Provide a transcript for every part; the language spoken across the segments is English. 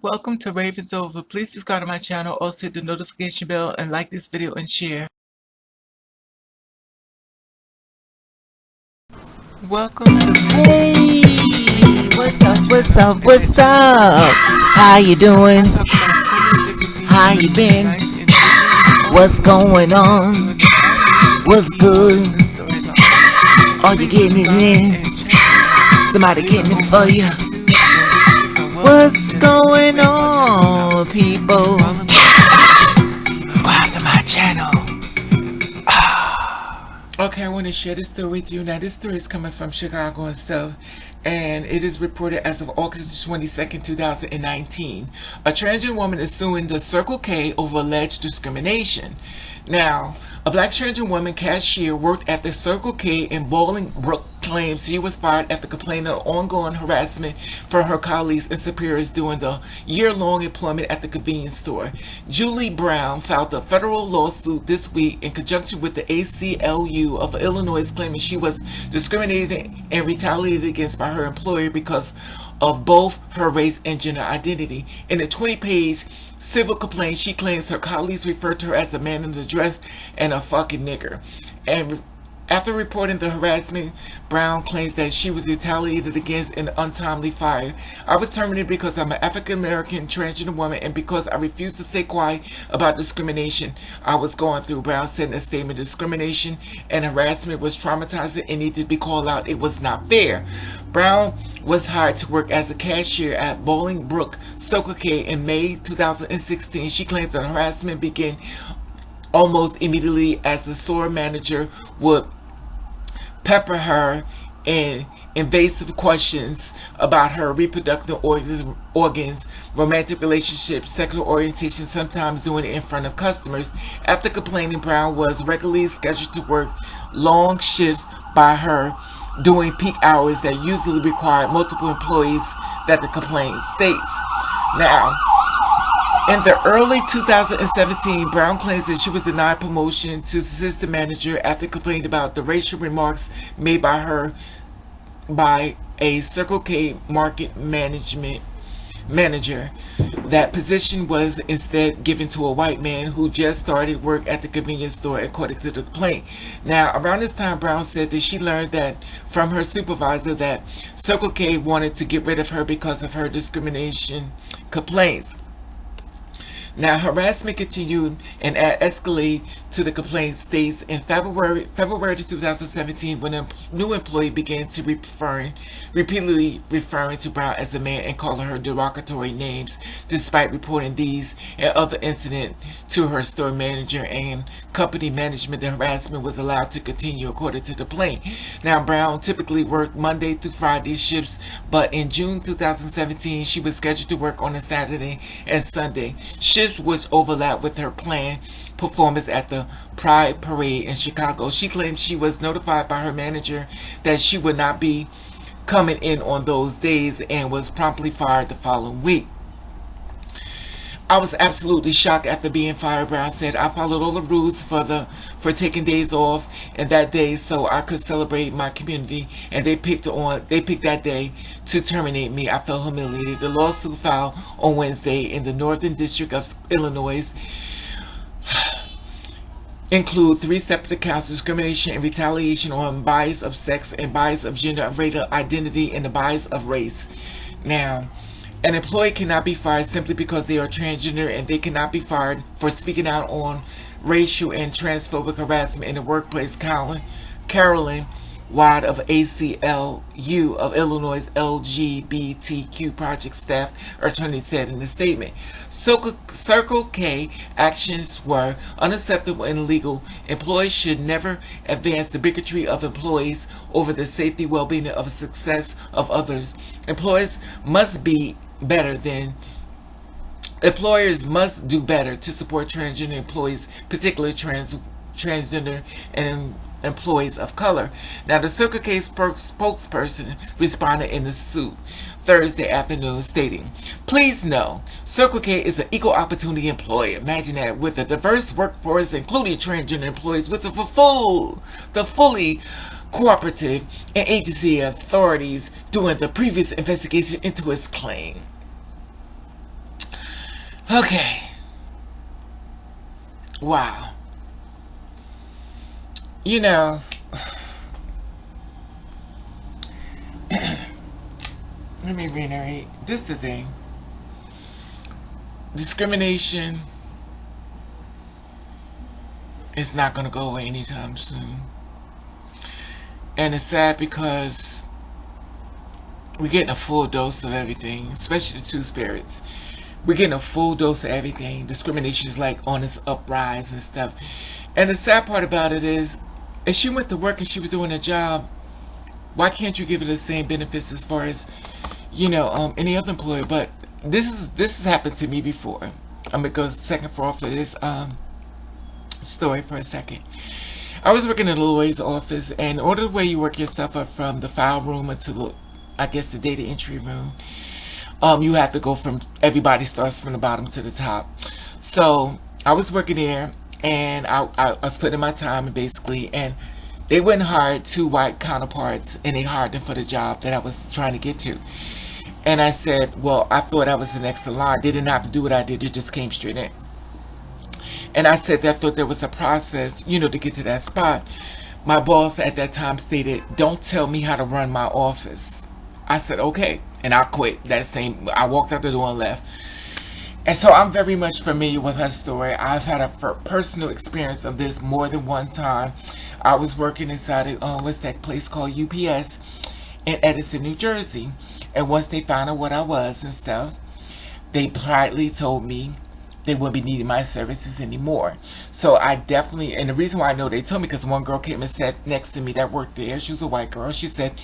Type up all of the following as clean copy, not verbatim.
Welcome to Ravens Over. Please subscribe to my channel, also hit the notification bell and like this video and share. Welcome to Hey, what's up? How you doing? How you been? What's going on? What's good? Are you getting it in? Somebody getting it for you? What's going on, people? Subscribe to my channel. Okay, I want to share this story with you. Now, this story is coming from Chicago and stuff, and it is reported as of August 22nd, 2019. A transgender woman is suing the Circle K over alleged discrimination. Now, a black transgender woman cashier worked at the Circle K in Bolingbrook claims she was fired after complaining of ongoing harassment from her colleagues and superiors during the year-long employment at the convenience store. Judi Brown filed a federal lawsuit this week in conjunction with the ACLU of Illinois, claiming she was discriminated and retaliated against by her employer because of both her race and gender identity. In a 20-page civil complaint, she claims her colleagues referred to her as a man in the dress and a fucking nigger. And after reporting the harassment, Brown claims that she was retaliated against and untimely fired. I was terminated because I'm an African-American transgender woman and because I refused to stay quiet about discrimination I was going through. Brown said in a statement, discrimination and harassment was traumatizing and needed to be called out. It was not fair. Brown was hired to work as a cashier at Bolingbrook Circle K in May 2016. She claims that harassment began almost immediately as the store manager would pepper her in invasive questions about her reproductive organs, romantic relationships, sexual orientation, sometimes doing it in front of customers. After complaining, Brown was regularly scheduled to work long shifts by her during peak hours that usually required multiple employees, that the complaint states. Now, in the early 2017, Brown claims that she was denied promotion to assistant manager after complaining about the racial remarks made by her by a Circle K market manager. That position was instead given to a white man who just started work at the convenience store, according to the complaint. Now, around this time, Brown said that she learned that from her supervisor that Circle K wanted to get rid of her because of her discrimination complaints. Now, harassment continued and escalated to the complaint states in February 2017 when a new employee began to repeatedly referring to Brown as a man and calling her derogatory names. Despite reporting these and other incidents to her store manager and company management, the harassment was allowed to continue, according to the complaint. Now, Brown typically worked Monday through Friday shifts, but in June 2017 she was scheduled to work on a Saturday and Sunday shifts, which overlapped with her planned performance at the Pride Parade in Chicago. She claimed she was notified by her manager that she would not be coming in on those days and was promptly fired the following week. I was absolutely shocked after being fired, Brown said. I followed all the rules for taking days off and that day so I could celebrate my community, and they picked that day to terminate me. I felt humiliated. The lawsuit filed on Wednesday in the Northern District of Illinois include 3 separate counts: discrimination and retaliation on bias of sex and bias of gender, racial identity, and the bias of race. Now, an employee cannot be fired simply because they are transgender, and they cannot be fired for speaking out on racial and transphobic harassment in the workplace. Carolyn Wad of ACLU of Illinois LGBTQ project staff attorney said in the statement. Circle K actions were unacceptable and illegal. Employees should never advance the bigotry of employees over the safety, well-being, and success of others. Employers must do better to support transgender employees, particularly transgender and employees of color. Now, the Circle K spokesperson responded in the suit Thursday afternoon, stating, "Please know, Circle K is an equal opportunity employer. Imagine that, with a diverse workforce, including transgender employees, with the fully cooperative and agency authorities doing the previous investigation into its claim." Okay. Wow. You know, let me reiterate. This is the thing. Discrimination is not going to go away anytime soon. And it's sad because we're getting a full dose of everything, especially the two spirits. We're getting a full dose of everything. Discrimination is like on its uprise and stuff. And the sad part about it is, if she went to work and she was doing a job, why can't you give her the same benefits as far as, any other employer? But this has happened to me before. I'm gonna go second for this story for a second. I was working in a lawyer's office, and in order the way you work yourself up from the file room until the data entry room, you have to go from, everybody starts from the bottom to the top. So I was working there, and I was putting in my time, and they went and hired two white counterparts, and they hired them for the job that I was trying to get to. And I said, well, I thought I was the next in line. They didn't have to do what I did. They just came straight in. And I said that I thought there was a process, to get to that spot. My boss at that time stated, don't tell me how to run my office. I said, okay. And I quit I walked out the door and left. And so I'm very much familiar with her story. I've had a personal experience of this more than one time. I was working inside what's that place called UPS in Edison, New Jersey. And once they found out what I was and stuff, they politely told me they wouldn't be needing my services anymore. So I definitely, and the reason why I know they told me, because one girl came and sat next to me that worked there. She was a white girl. She said,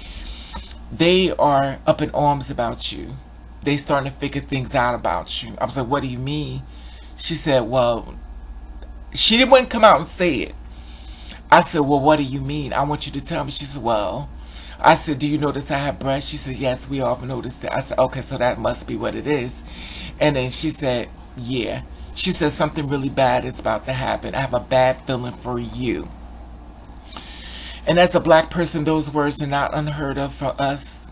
they are up in arms about you. They starting to figure things out about you. I was like, what do you mean? She said, well, she wouldn't come out and say it. I said, well, what do you mean? I want you to tell me. She said, well, I said, do you notice I have breasts? She said, yes, we all noticed that. I said, okay, so that must be what it is. And then she said, yeah. She said, something really bad is about to happen. I have a bad feeling for you. And as a black person, those words are not unheard of for us.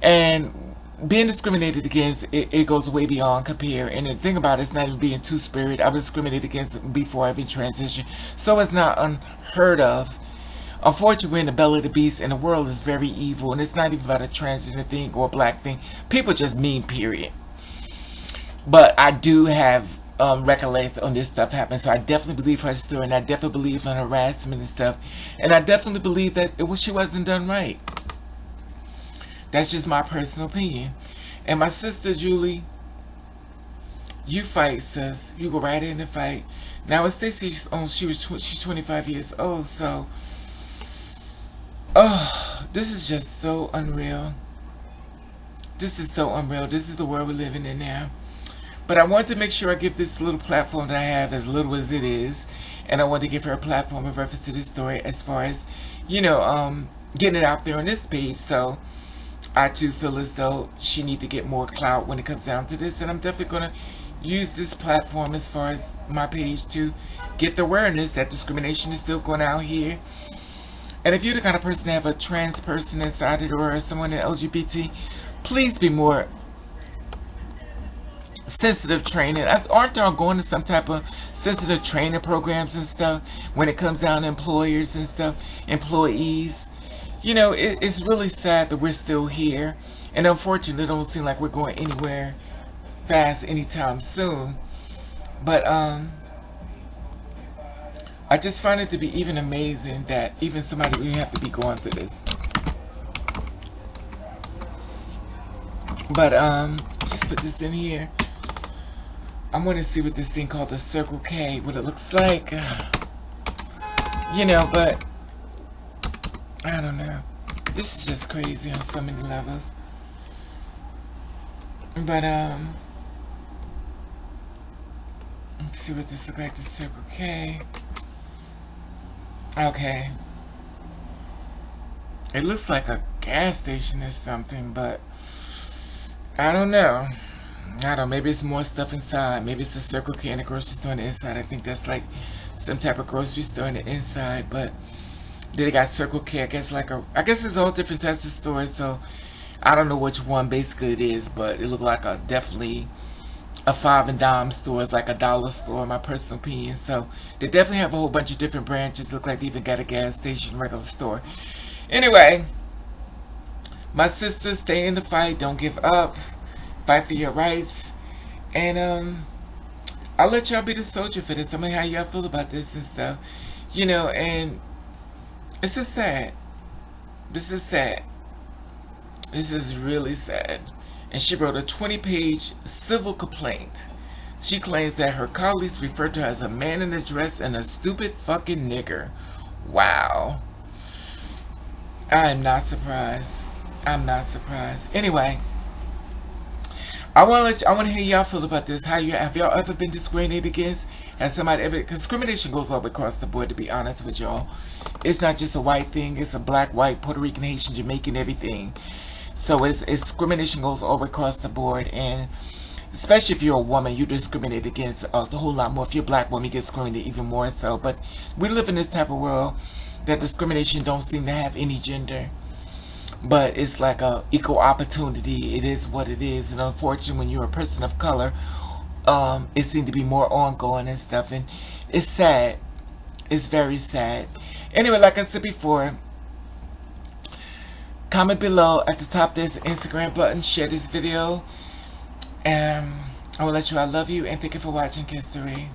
And being discriminated against, it goes way beyond compare. And the thing about it, it's not even being two-spirit. I was discriminated against before I even transitioned. So it's not unheard of. Unfortunately, we're in the belly of the beast, and the world is very evil. And it's not even about a transgender thing or a black thing. People just mean, period. But I do have recollections on this stuff happening. So I definitely believe her story, and I definitely believe in harassment and stuff. And I definitely believe that she wasn't done right. That's just my personal opinion. And my sister Julie, you fight, sis. You go right in and fight. Now with Stacey, she's 25 years old. So, this is just so unreal. This is so unreal. This is the world we're living in now. But I want to make sure I give this little platform that I have, as little as it is, and I want to give her a platform in reference to this story, as far as, getting it out there on this page. So I too feel as though she needs to get more clout when it comes down to this, and I'm definitely going to use this platform as far as my page to get the awareness that discrimination is still going out here. And if you're the kind of person that have a trans person inside it, or someone in LGBT, please be more sensitive training. Aren't y'all going to some type of sensitive training programs and stuff when it comes down to employers and stuff, employees? It's really sad that we're still here, and unfortunately it don't seem like we're going anywhere fast anytime soon. But I just find it to be even amazing that even somebody would have to be going through this. But just put this in here. I want to see what this thing called the Circle K, what it looks like. But I don't know. This is just crazy on so many levels. But let's see what this looks like, the Circle K. Okay. It looks like a gas station or something, but I don't know. Maybe it's more stuff inside. Maybe it's a Circle K and a grocery store on the inside. I think that's like some type of grocery store on the inside. But then they got Circle K. I guess it's all different types of stores. So I don't know which one basically it is, but it looked like a definitely a 5 and dime store is like a dollar store, in my personal opinion. So they definitely have a whole bunch of different branches. Look like they even got a gas station, regular store. Anyway, my sisters, stay in the fight. Don't give up. Fight for your rights. And I'll let y'all be the soldier for this. I mean, how y'all feel about this and stuff. You know, and it's just sad. This is sad. This is really sad. And she wrote a 20-page civil complaint. She claims that her colleagues referred to her as a man in a dress and a stupid fucking nigger. Wow. I'm not surprised. I'm not surprised. Anyway, I want to hear y'all feel about this. Have y'all ever been discriminated against? Has somebody ever? Discrimination goes all across the board, to be honest with y'all. It's not just a white thing. It's a black, white, Puerto Rican, Haitian, Jamaican, everything. So it's discrimination goes all across the board, and especially if you're a woman, you discriminate against a whole lot more. If you're a black woman, you get discriminated even more so. But we live in this type of world that discrimination don't seem to have any gender. But it's like a equal opportunity. It is what it is. And unfortunately, when you're a person of color, it seems to be more ongoing and stuff. And it's sad. It's very sad. Anyway, like I said before, comment below. At the top, there's an Instagram button. Share this video. And I will let you know I love you. And thank you for watching, Kids 3.